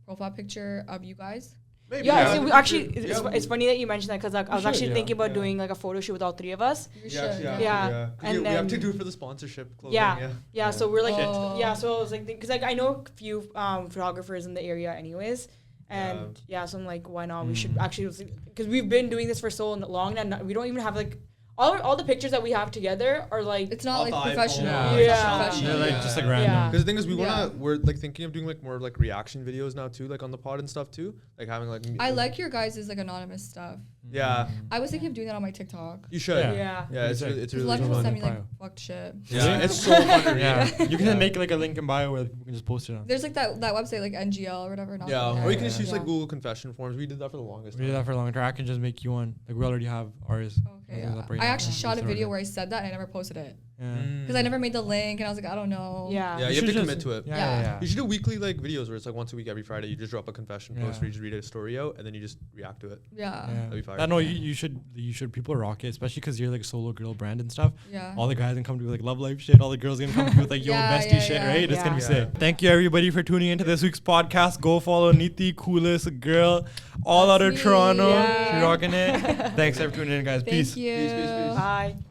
profile picture of you guys? Maybe. Yeah, Yeah. so we actually, Yeah. it's funny that you mentioned that because like, I was should, actually yeah. thinking about Yeah. doing like a photo shoot with all 3 of us. You Yeah, should. actually, Yeah. And And we have to then- do it for the sponsorship clothing. Yeah. Yeah, so we're like, Oh. yeah, so I was like, because like I know a few photographers in the area anyways. And yeah, so I'm like, why not? We should actually, because we've been doing this for so long and we don't even have like, all the pictures that we have together are like, It's not Off like the iPhone. professional. Yeah. It's Yeah. not professional. They're like just like Yeah. random. Yeah. Because the thing is, Yeah. we're like thinking of doing like more like reaction videos now too, like on the pod and stuff too, like having like. I like your guys' like anonymous stuff. Yeah, I was thinking of doing that on my TikTok. you should. Yeah. Yeah. Yeah, it's Because Because a really lot of people fun. send me like Bio. fucked shit. Yeah, it's so fun to read. Yeah, you can Yeah. make like a link in bio where people can just post it on. There's like that website like NGL or whatever. not Yeah, that or you one. can just use like Yeah. Google confession forms. We did that for the longest We did time. that for a long time. I can just make you one. Like we already have ours. Okay, Is yeah. that right I now? actually Yeah. shot a Just video throw it where I said that and I never posted it Yeah. because I never made the link and I was like, I don't know. Yeah. Yeah, you have should to just- commit to it. Yeah, Yeah. yeah, yeah. You should do weekly like videos where it's like once a week every Friday. You just drop a confession post Yeah. where you just read a story out and then you just react to it. Yeah. Yeah. That'd be fire. I know you should people rock it, especially because you're like a solo girl brand and stuff. Yeah. All the guys gonna come to you with like love life shit. All the girls gonna come to you with like yo Yeah, bestie yeah, shit, yeah. right? It's gonna be Yeah. sick. Thank you everybody for tuning into this week's podcast. Go follow Niti, coolest girl, all out of me. Toronto. Yeah. She's rocking it. Thanks for tuning in, guys. Thank Peace. you. Peace, peace, peace. Bye.